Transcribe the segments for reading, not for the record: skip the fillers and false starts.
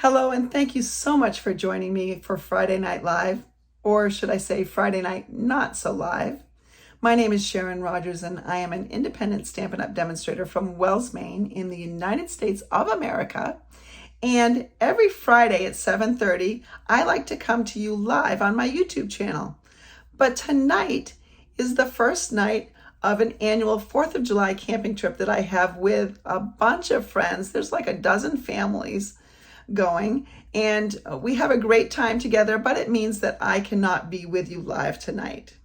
Hello, and thank you so much for joining me for Friday Night Live, or should I say Friday Night Not So Live. My name is Sharon Rogers, and I am an independent Stampin' Up! Demonstrator from Wells, Maine in the United States of America. And every Friday at 7:30, I like to come to you live on my YouTube channel. But tonight is the first night of an annual 4th of July camping trip that I have with a bunch of friends. There's like a dozen families going, and we have a great time together, but it means that I cannot be with you live tonight.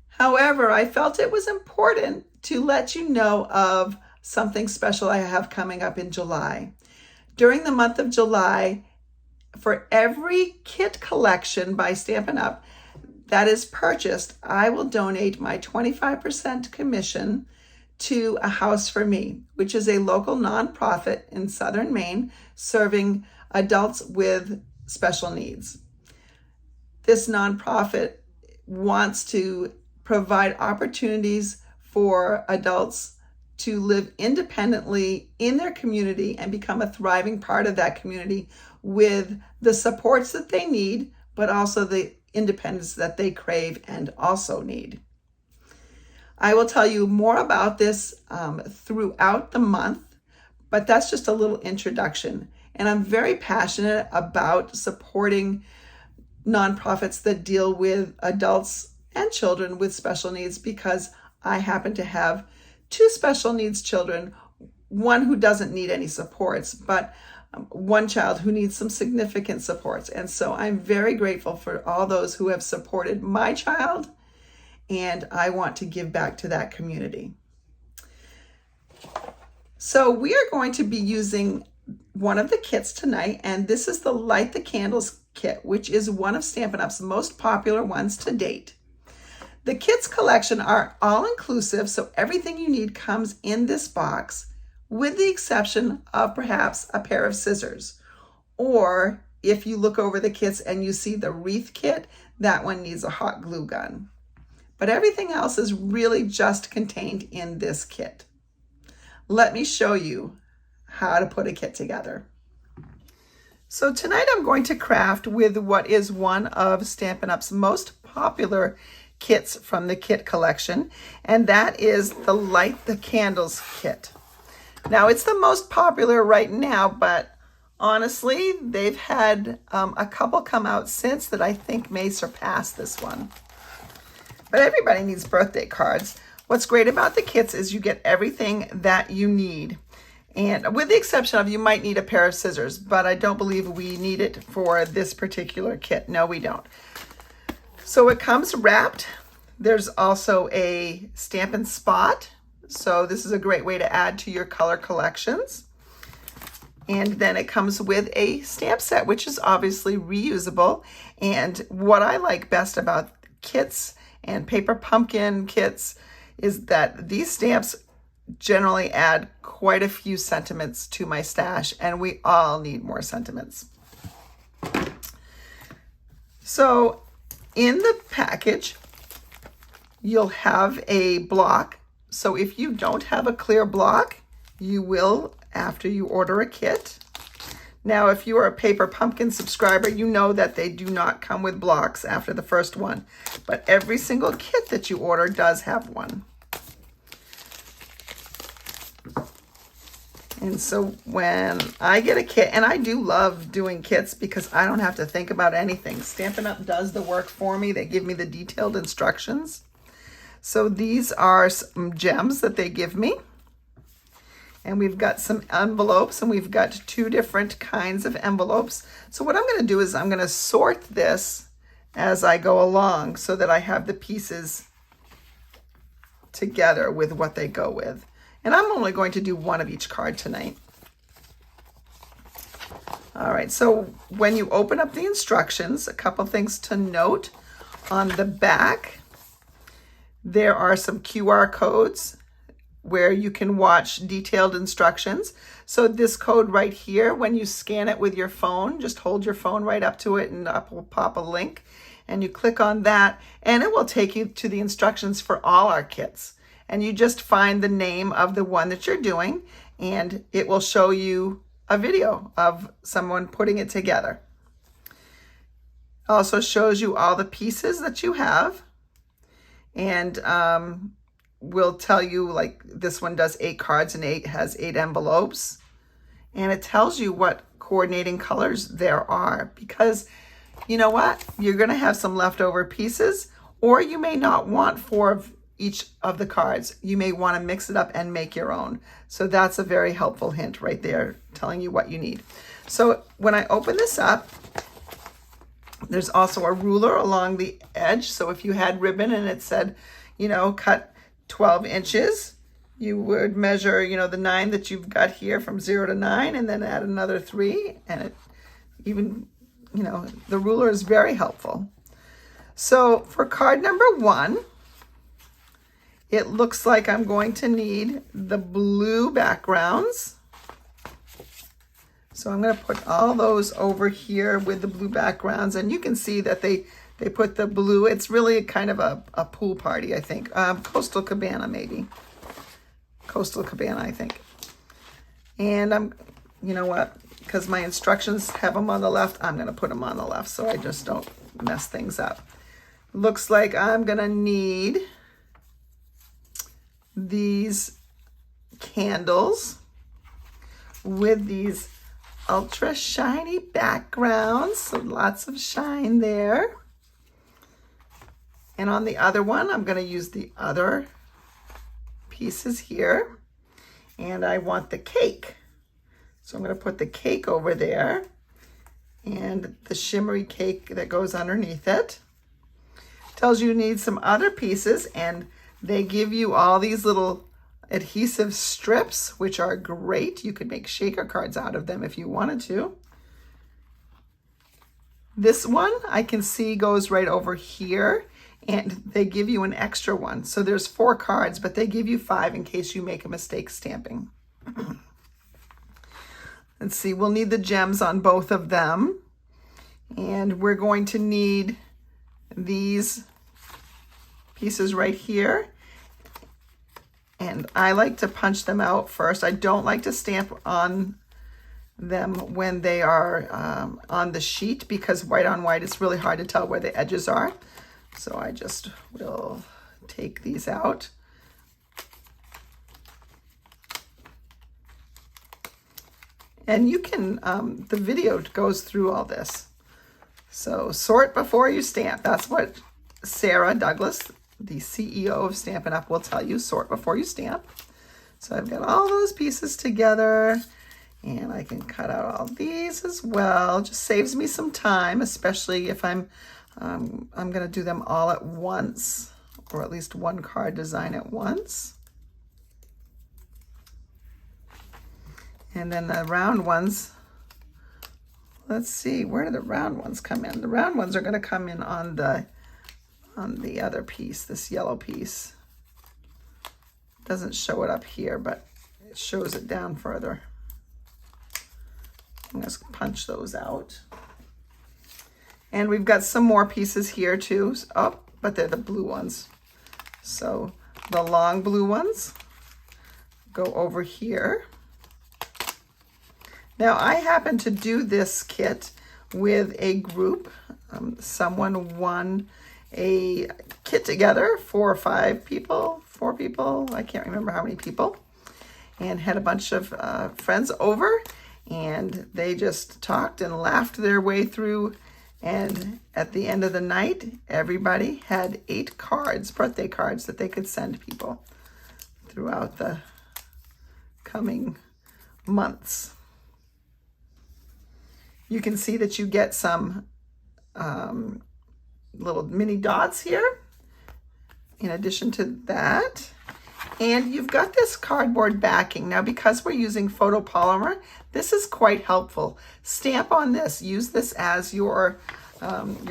However, I felt it was important to let you know of something special I have coming up in July. During the month of July, for every kit collection by Stampin' Up! That is purchased, I will donate my 25% commission to A House for Me, which is a local nonprofit in southern Maine serving adults with special needs. This nonprofit wants to provide opportunities for adults to live independently in their community and become a thriving part of that community with the supports that they need, but also the independence that they crave and also need. I will tell you more about this throughout the month, but that's just a little introduction. And I'm very passionate about supporting nonprofits that deal with adults and children with special needs because I happen to have two special needs children, one who doesn't need any supports, but one child who needs some significant supports. And so I'm very grateful for all those who have supported my child, and I want to give back to that community. So we are going to be using one of the kits tonight, and this is the Light the Candles kit, which is one of Stampin' Up's most popular ones to date. The kits collection are all-inclusive, so everything you need comes in this box, with the exception of perhaps a pair of scissors. Or if you look over the kits and you see the wreath kit, that one needs a hot glue gun. But everything else is really just contained in this kit. Let me show you how to put a kit together. So tonight I'm going to craft with what is one of Stampin' Up's most popular kits from the kit collection, and that is the Light the Candles kit. Now it's the most popular right now, but honestly, they've had a couple come out since that I think may surpass this one. But everybody needs birthday cards. What's great about the kits is you get everything that you need. And with the exception of you might need a pair of scissors, but I don't believe we need it for this particular kit. No, we don't. So it comes wrapped. There's also a Stampin' Spot. So this is a great way to add to your color collections. And then it comes with a stamp set, which is obviously reusable. And what I like best about kits and paper pumpkin kits is that these stamps generally add quite a few sentiments to my stash, and we all need more sentiments. So in the package, you'll have a block. So if you don't have a clear block, you will after you order a kit. Now, if you are a Paper Pumpkin subscriber, you know that they do not come with blocks after the first one, but every single kit that you order does have one. And so when I get a kit, and I do love doing kits because I don't have to think about anything. Stampin' Up! Does the work for me. They give me the detailed instructions. So these are some gems that they give me. And we've got some envelopes, and we've got two different kinds of envelopes. So what I'm going to do is I'm going to sort this as I go along so that I have the pieces together with what they go with. And I'm only going to do one of each card tonight. All right, so when you open up the instructions, a couple things to note. On the back, there are some QR codes where you can watch detailed instructions. So this code right here, when you scan it with your phone, just hold your phone right up to it and up will pop a link. And you click on that and it will take you to the instructions for all our kits. And you just find the name of the one that you're doing and it will show you a video of someone putting it together. Also shows you all the pieces that you have, and will tell you, like this one does 8 cards and has 8 envelopes, and it tells you what coordinating colors there are, because you know what, you're going to have some leftover pieces, or you may not want 4 of each of the cards. You may want to mix it up and make your own. So that's a very helpful hint right there, telling you what you need. So when I open this up, there's also a ruler along the edge. So if you had ribbon and it said, you know, cut 12 inches, you would measure, you know, the 9 that you've got here from 0 to 9, and then add another 3. And it even, you know, the ruler is very helpful. So for card number 1, it looks like I'm going to need the blue backgrounds. So I'm going to put all those over here with the blue backgrounds. And you can see that they put the blue. It's really kind of a pool party, I think. Coastal Cabana, maybe. Coastal Cabana, I think. And you know what? Because my instructions have them on the left, I'm going to put them on the left so I just don't mess things up. Looks like I'm going to need these candles with these ultra shiny backgrounds, so lots of shine there. And on the other one, I'm going to use the other pieces here, and I want the cake. So I'm going to put the cake over there and the shimmery cake that goes underneath it. Tells you need some other pieces, and they give you all these little adhesive strips, which are great. You could make shaker cards out of them if you wanted to. This one I can see goes right over here, and they give you an extra one. So there's 4 cards, but they give you 5 in case you make a mistake stamping. Let's see, we'll need the gems on both of them. And we're going to need these pieces right here. And I like to punch them out first. I don't like to stamp on them when they are on the sheet, because white on white, it's really hard to tell where the edges are. So I just will take these out. And you can, the video goes through all this. So sort before you stamp. That's what Sarah Douglas, the CEO of Stampin' Up, will tell you. Sort before you stamp. So I've got all those pieces together, and I can cut out all these as well. Just saves me some time, especially if I'm going to do them all at once, or at least one card design at once. And then the round ones, let's see, where do the round ones come in? The round ones are going to come in on the other piece, this yellow piece. Doesn't show it up here, but it shows it down further. I'm going to punch those out. And we've got some more pieces here too. Oh, but they're the blue ones. So the long blue ones go over here. Now I happen to do this kit with a group. Someone won a kit together, 4 or 5 people, 4 people, I can't remember how many people, and had a bunch of friends over, and they just talked and laughed their way through. And at the end of the night, everybody had 8 cards, birthday cards, that they could send people throughout the coming months. You can see that you get some little mini dots here in addition to that. And you've got this cardboard backing. Now, because we're using photopolymer, this is quite helpful. Stamp on this. Use this as your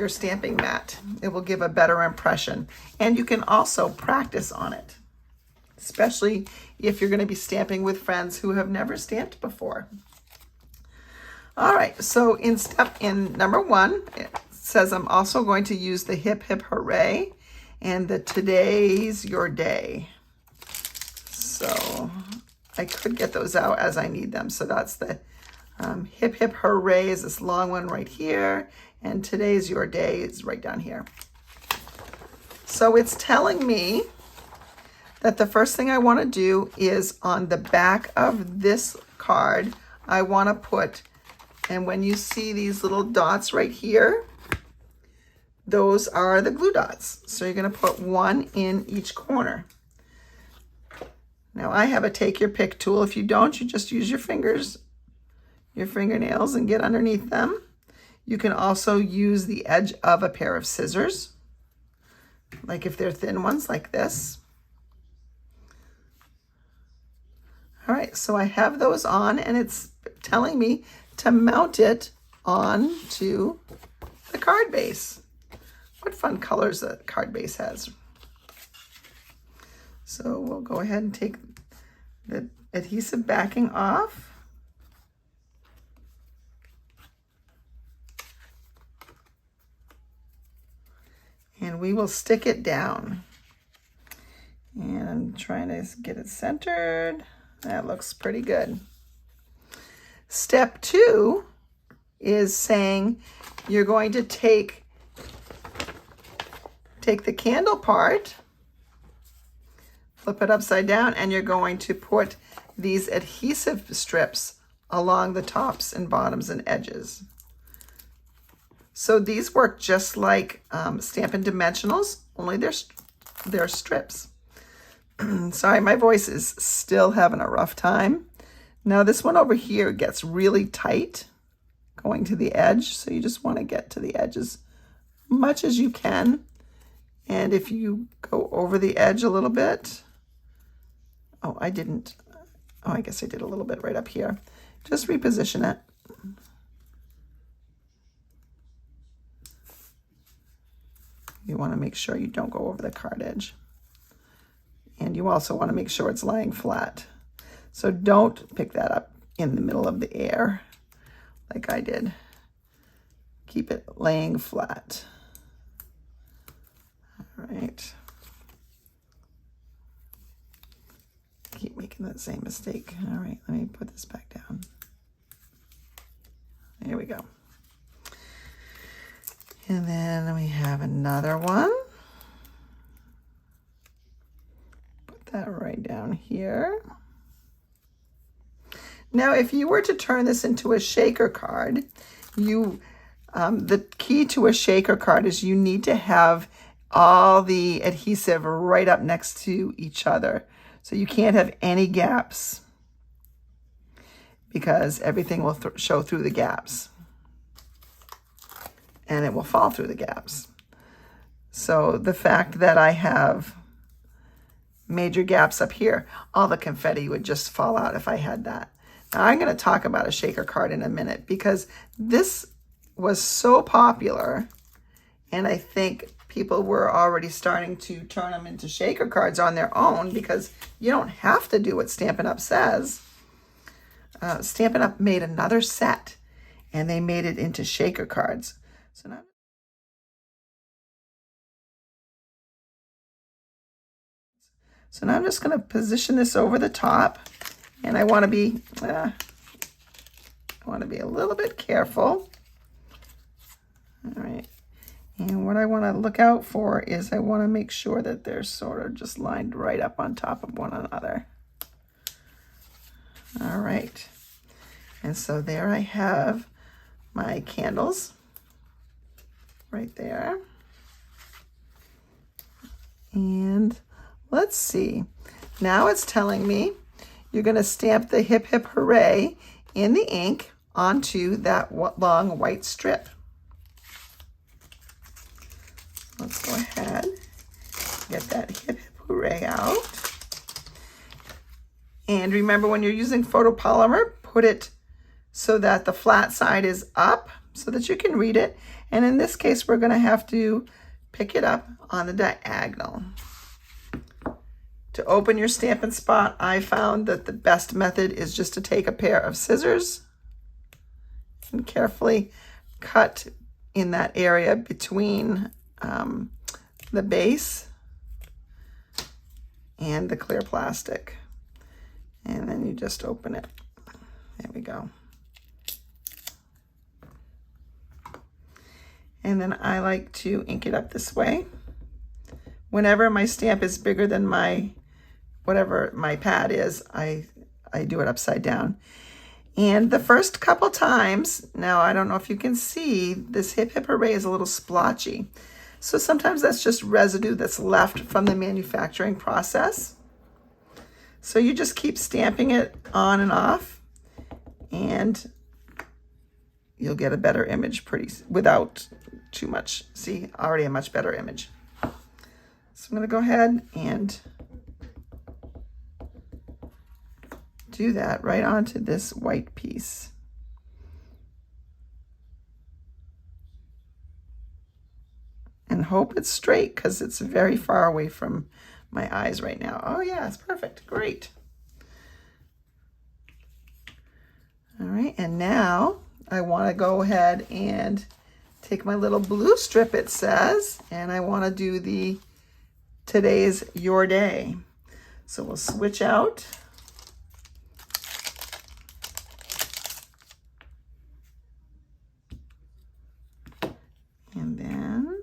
stamping mat. It will give a better impression. And you can also practice on it, especially if you're going to be stamping with friends who have never stamped before. All right, so in number 1, it says I'm also going to use the hip hip hooray and the today's your day. So I could get those out as I need them. So that's the Hip hip hooray is this long one right here, and today's your day is right down here. So it's telling me that the first thing I want to do is on the back of this card, I want to put, and when you see these little dots right here, those are the glue dots. So you're going to put one in each corner. Now I have a take your pick tool. If you don't, you just use your fingers, your fingernails, and get underneath them. You can also use the edge of a pair of scissors, like if they're thin ones like this. All right, so I have those on, and it's telling me to mount it onto the card base. What fun colors the card base has. So we'll go ahead and take the adhesive backing off. And we will stick it down. And I'm trying to get it centered. That looks pretty good. Step 2 is saying you're going to take the candle part, flip it upside down, and you're going to put these adhesive strips along the tops and bottoms and edges. So these work just like Stampin' Dimensionals, only they're strips. Sorry, my voice is still having a rough time. Now this one over here gets really tight going to the edge, so you just want to get to the edge as much as you can. And if you go over the edge a little bit, I guess I did a little bit right up here. Just reposition it. You want to make sure you don't go over the card edge. And you also want to make sure it's lying flat. So don't pick that up in the middle of the air like I did. Keep it laying flat. All right. Keep making that same mistake. All right, let me put this back down. There we go. And then we have another one. Put that right down here. Now, if you were to turn this into a shaker card, the key to a shaker card is you need to have all the adhesive right up next to each other. So you can't have any gaps because everything will show through the gaps. And it will fall through the gaps. So the fact that I have major gaps up here, all the confetti would just fall out if I had that. Now I'm going to talk about a shaker card in a minute because this was so popular, and I think people were already starting to turn them into shaker cards on their own because you don't have to do what Stampin' Up says. Stampin' Up made another set, and they made it into shaker cards. So now I'm just going to position this over the top, and I want to be a little bit careful. All right, and what I want to look out for is I want to make sure that they're sort of just lined right up on top of one another. All right, and so there I have my candles right there. And let's see. Now it's telling me you're going to stamp the hip hip hooray in the ink onto that long white strip. Let's go ahead, get that hip hip hooray out. And remember, when you're using photopolymer, put it so that the flat side is up so that you can read it. And in this case, we're going to have to pick it up on the diagonal. To open your Stampin' Spot, I found that the best method is just to take a pair of scissors and carefully cut in that area between the base and the clear plastic. And then you just open it. There we go. And then I like to ink it up this way. Whenever my stamp is bigger than my, whatever my pad is, I do it upside down. And the first couple times, now I don't know if you can see, this Hip Hip Hooray is a little splotchy. So sometimes that's just residue that's left from the manufacturing process. So you just keep stamping it on and off, and you'll get a better image without too much. See, already a much better image. So I'm going to go ahead and do that right onto this white piece. And hope it's straight, because it's very far away from my eyes right now. Oh yeah, it's perfect. Great. All right, and now I want to go ahead and take my little blue strip, it says, and I want to do the Today's Your Day. So we'll switch out. And then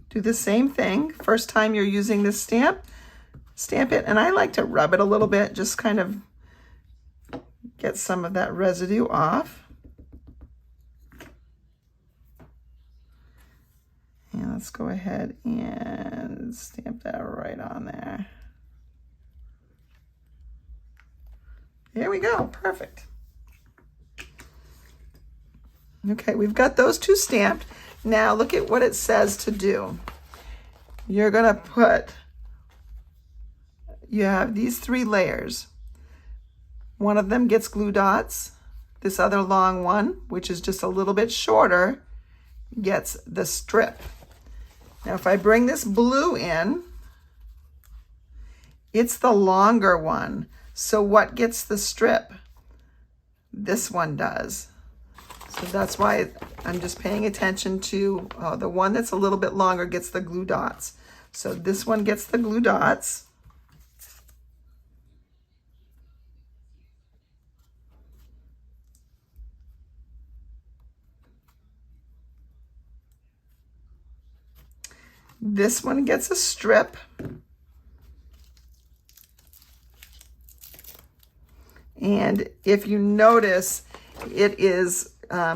do the same thing. First time you're using this stamp it, and I like to rub it a little bit, just kind of get some of that residue off. And let's go ahead and stamp that right on there. There we go, perfect. Okay, we've got those two stamped. Now look at what it says to do. You're gonna put, you have these 3 layers. One of them gets glue dots. This other long one, which is just a little bit shorter, gets the strip. Now if I bring this blue in, it's the longer one. So what gets the strip? This one does. So that's why I'm just paying attention to the one that's a little bit longer gets the glue dots. So this one gets the glue dots. This one gets a strip. And if you notice, it is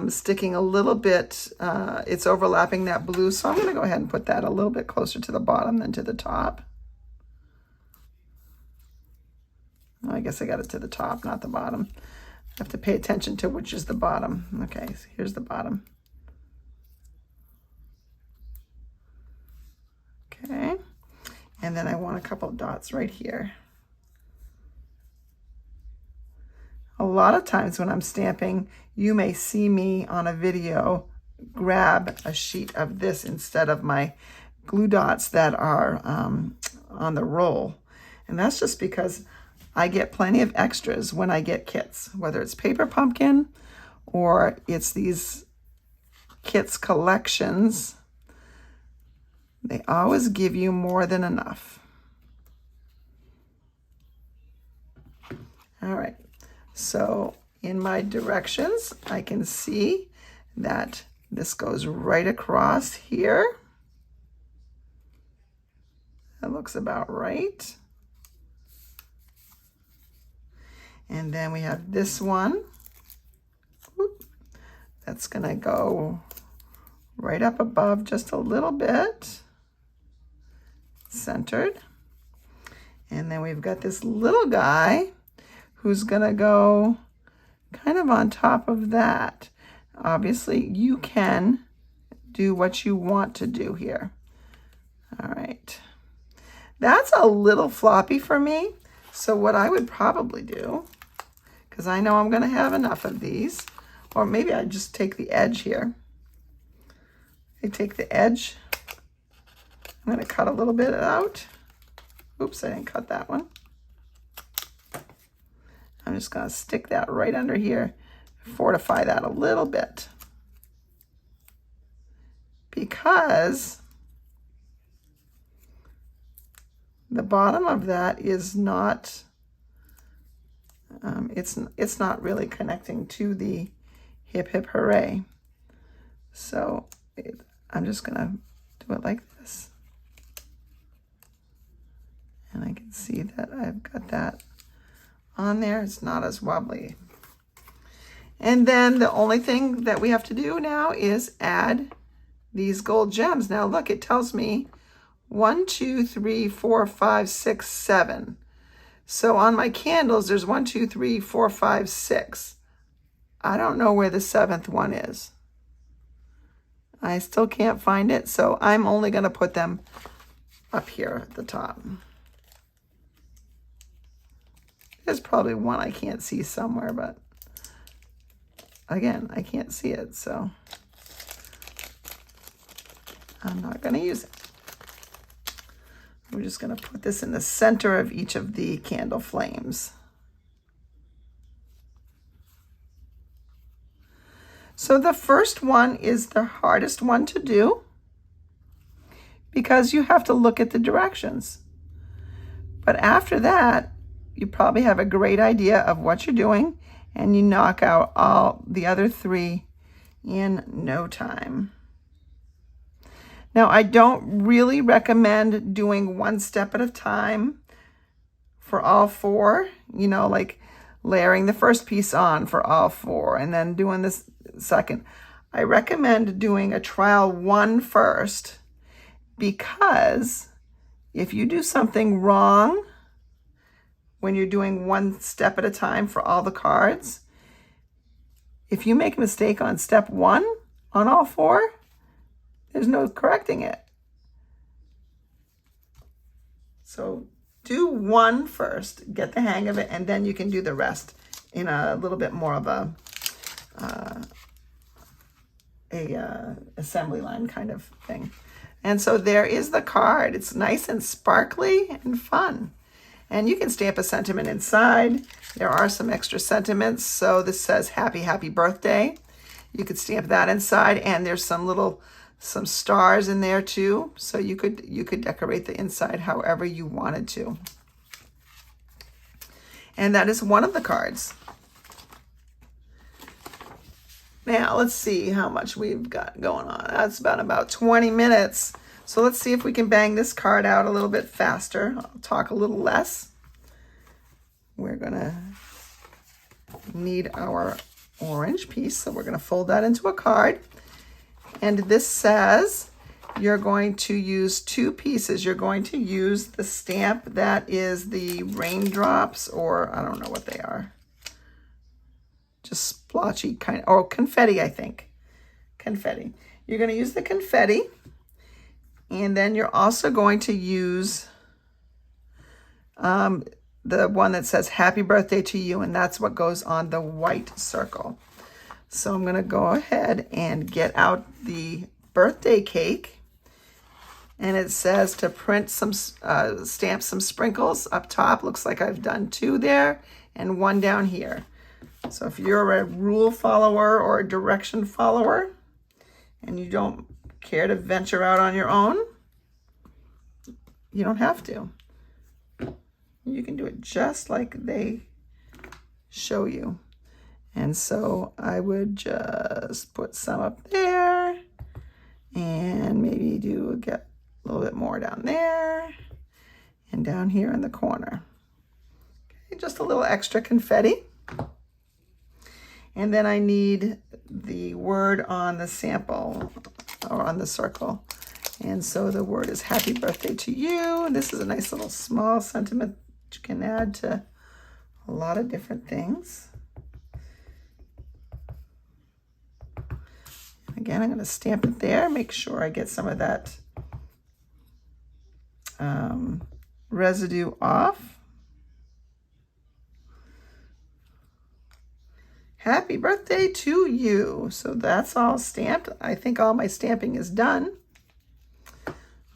sticking a little bit, it's overlapping that blue. So I'm going to go ahead and put that a little bit closer to the bottom than to the top. Well, I guess I got it to the top, not the bottom. I have to pay attention to which is the bottom. Okay, so here's the bottom. Okay, and then I want a couple of dots right here. A lot of times when I'm stamping, you may see me on a video grab a sheet of this instead of my glue dots that are on the roll. And that's just because I get plenty of extras when I get kits, whether it's Paper Pumpkin or it's these kits collections. They always give you more than enough. All right. So in my directions, I can see that this goes right across here. That looks about right. And then we have this one. Whoop. That's gonna go right up above just a little bit, centered. And then we've got this little guy who's gonna go kind of on top of that. Obviously, you can do what you want to do here. All right. That's a little floppy for me. So what I would probably do, because I know I'm gonna have enough of these, or maybe I just take the edge here. I take the edge. I'm gonna cut a little bit out. Oops, I didn't cut that one. I'm just going to stick that right under here, fortify that a little bit, because the bottom of that is not, it's not really connecting to the Hip Hip Hooray. So I'm just gonna do it like this. And I can see that I've got that on there. It's not as wobbly. And then the only thing that we have to do now is add these gold gems. Now look, it tells me 1, 2, 3, 4, 5, 6, 7. So on my candles, there's 1, 2, 3, 4, 5, 6. I don't know where the 7th one is. I still can't find it, so I'm only going to put them up here at the top. There's probably one I can't see somewhere, but again, I can't see it, so I'm not going to use it. We're just going to put this in the center of each of the candle flames. So the first one is the hardest one to do because you have to look at the directions. But after that, you probably have a great idea of what you're doing and you knock out all the other 3 in no time. Now, I don't really recommend doing one step at a time for all 4, you know, like layering the first piece on for all 4 and then doing this second. I recommend doing a trial 1 first because if you do something wrong when you're doing 1 step at a time for all the cards, if you make a mistake on step 1 on all 4, there's no correcting it. So do 1 first, get the hang of it, and then you can do the rest in a little bit more of a assembly line kind of thing. And so there is the card. It's nice and sparkly and fun. And you can stamp a sentiment inside. There are some extra sentiments. So this says happy, happy birthday. You could stamp that inside, and there's some stars in there too. So you could decorate the inside however you wanted to. And that is one of the cards. Now let's see how much we've got going on. That's about 20 minutes. So let's see if we can bang this card out a little bit faster. I'll talk a little less. We're gonna need our orange piece. So we're gonna fold that into a card. And this says you're going to use 2 pieces. You're going to use the stamp that is the raindrops, or I don't know what they are. Just splotchy kind, or confetti, I think. Confetti. You're going to use the confetti, and then you're also going to use the one that says happy birthday to you, and that's what goes on the white circle. So I'm going to go ahead and get out the birthday cake, and it says to print some, stamp some sprinkles up top. Looks like I've done 2 there and 1 down here. So if you're a rule follower or a direction follower and you don't care to venture out on your own, you don't have to. You can do it just like they show you. And so I would just put some up there and maybe get a little bit more down there and down here in the corner. Okay, just a little extra confetti. And then I need the word on the sample or on the circle. And so the word is happy birthday to you. And this is a nice little small sentiment that you can add to a lot of different things. Again, I'm going to stamp it there, make sure I get some of that residue off. Happy birthday to you. So that's all stamped. I think all my stamping is done.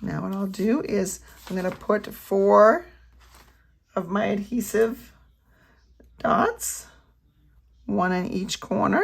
Now what I'll do is I'm going to put 4 of my adhesive dots, 1 in each corner.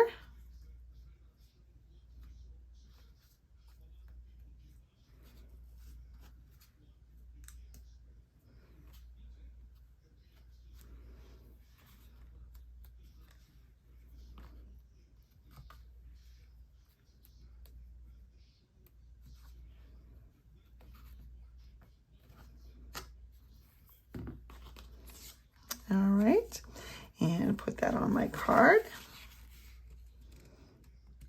that on my card.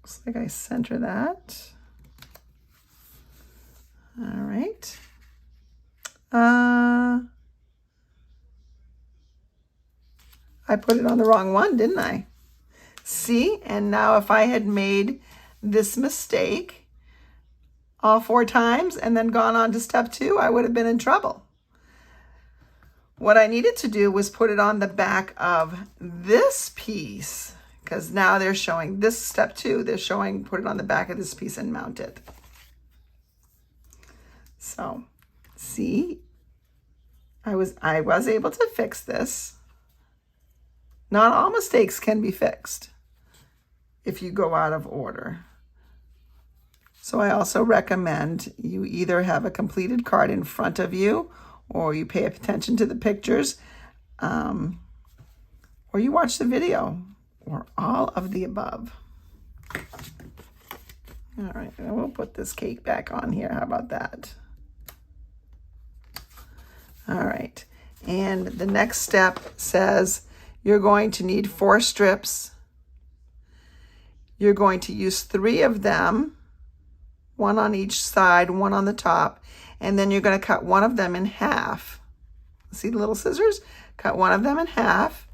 Looks like I center that. All right. I put it on the wrong one, didn't I? See, and now if I had made this mistake all 4 times and then gone on to step 2, I would have been in trouble. What I needed to do was put it on the back of this piece, because now they're showing this step 2, they're showing put it on the back of this piece and mount it. So, see, I was able to fix this. Not all mistakes can be fixed if you go out of order. So I also recommend you either have a completed card in front of you, or you pay attention to the pictures, or you watch the video, or all of the above. All right, and we'll put this cake back on here. How about that? All right, and the next step says you're going to need 4 strips. You're going to use 3 of them, 1 on each side, 1 on the top, and then you're going to cut 1 of them in half. See the little scissors? Cut 1 of them in half,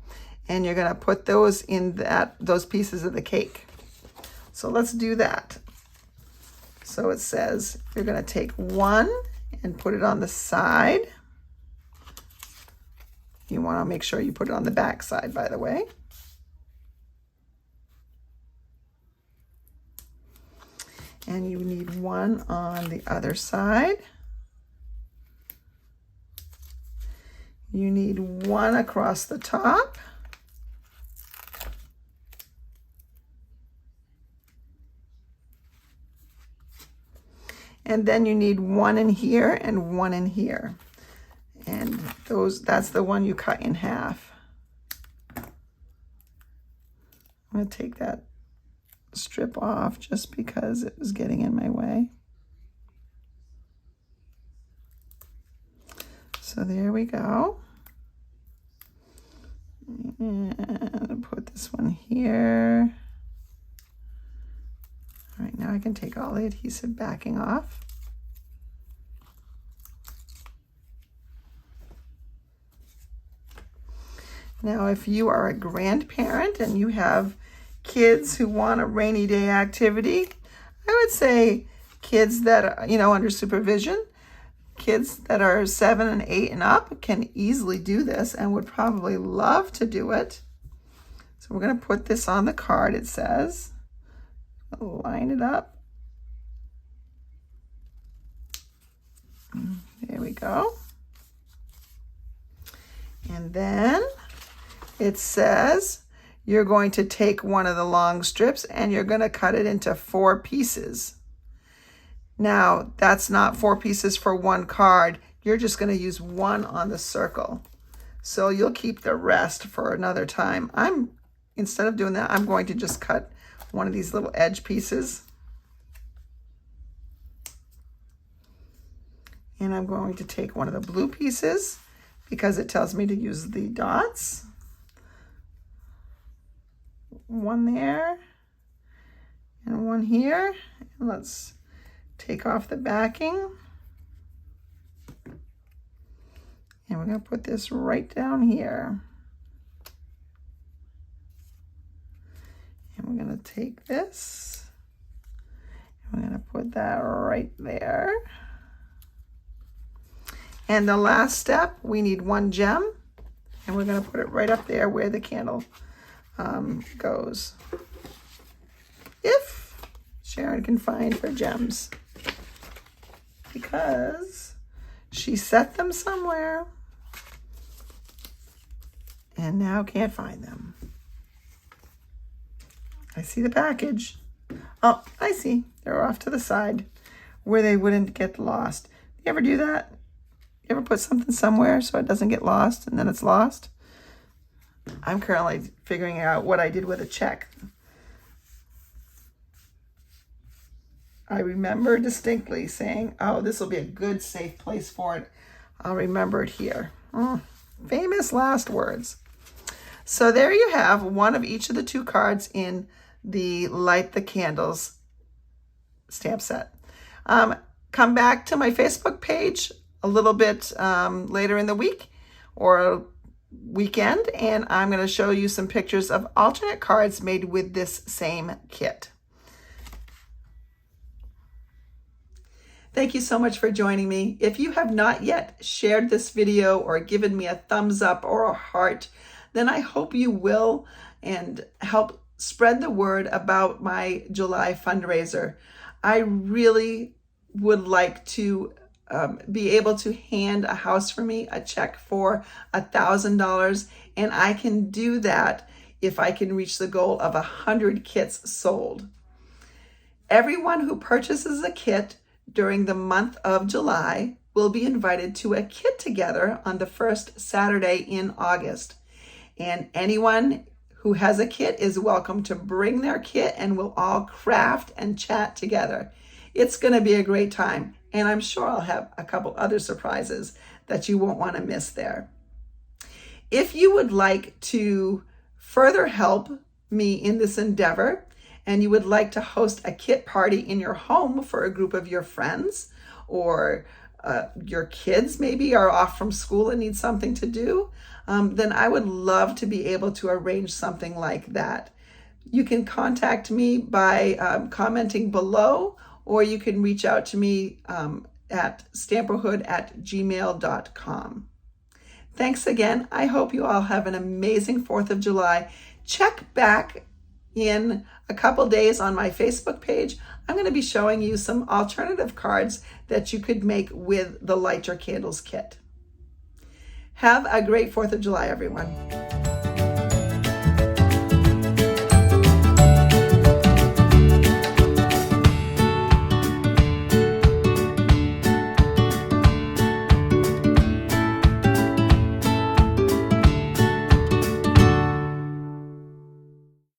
and you're going to put those in those pieces of the cake. So let's do that. So it says you're going to take 1 and put it on the side. You want to make sure you put it on the back side, by the way. And you need 1 on the other side. You need 1 across the top. And then you need 1 in here and 1 in here. And that's the one you cut in half. I'm going to take that strip off just because it was getting in my way. So there we go. And put this one here. All right, now I can take all the adhesive backing off. Now, if you are a grandparent and you have kids who want a rainy day activity, I would say kids that are, under supervision, kids that are 7 and 8 and up can easily do this and would probably love to do it. So we're going to put this on the card, it says. Line it up. There we go. And then it says you're going to take one of the long strips and you're going to cut it into 4 pieces. Now, that's not 4 pieces for 1 card. You're just going to use 1 on the circle. So you'll keep the rest for another time. Instead of doing that, I'm going to just cut one of these little edge pieces. And I'm going to take one of the blue pieces because it tells me to use the dots. 1 there and 1 here. And let's take off the backing. And we're going to put this right down here. And we're going to take this and we're going to put that right there. And the last step, we need 1 gem, and we're going to put it right up there where the candle goes. If Sharon can find her gems, because she set them somewhere and now can't find them. I see the package. Oh, I see. They're off to the side where they wouldn't get lost. You ever do that? You ever put something somewhere so it doesn't get lost and then it's lost? I'm currently figuring out what I did with a check. I remember distinctly saying, oh, this will be a good safe place for it. I'll remember it here. Famous last words. So there you have one of each of the 2 cards in the Light the Candles stamp set. Come back to my Facebook page a little bit later in the week or weekend, and I'm going to show you some pictures of alternate cards made with this same kit. Thank you so much for joining me. If you have not yet shared this video or given me a thumbs up or a heart, then I hope you will and help spread the word about my July fundraiser. I really would like to be able to hand a house for me a check for $1,000, and I can do that if I can reach the goal of 100 kits sold. Everyone who purchases a kit during the month of July will be invited to a kit together on the first Saturday in August. And anyone who has a kit is welcome to bring their kit, and we'll all craft and chat together. It's going to be a great time, and I'm sure I'll have a couple other surprises that you won't want to miss there. If you would like to further help me in this endeavor, and you would like to host a kit party in your home for a group of your friends, or your kids maybe are off from school and need something to do, then I would love to be able to arrange something like that. You can contact me by commenting below, or you can reach out to me at stamperhood@gmail.com. Thanks again. I hope you all have an amazing 4th of July. Check back in a couple days on my Facebook page. I'm going to be showing you some alternative cards that you could make with the Light Your Candles kit. Have a great 4th of July, everyone.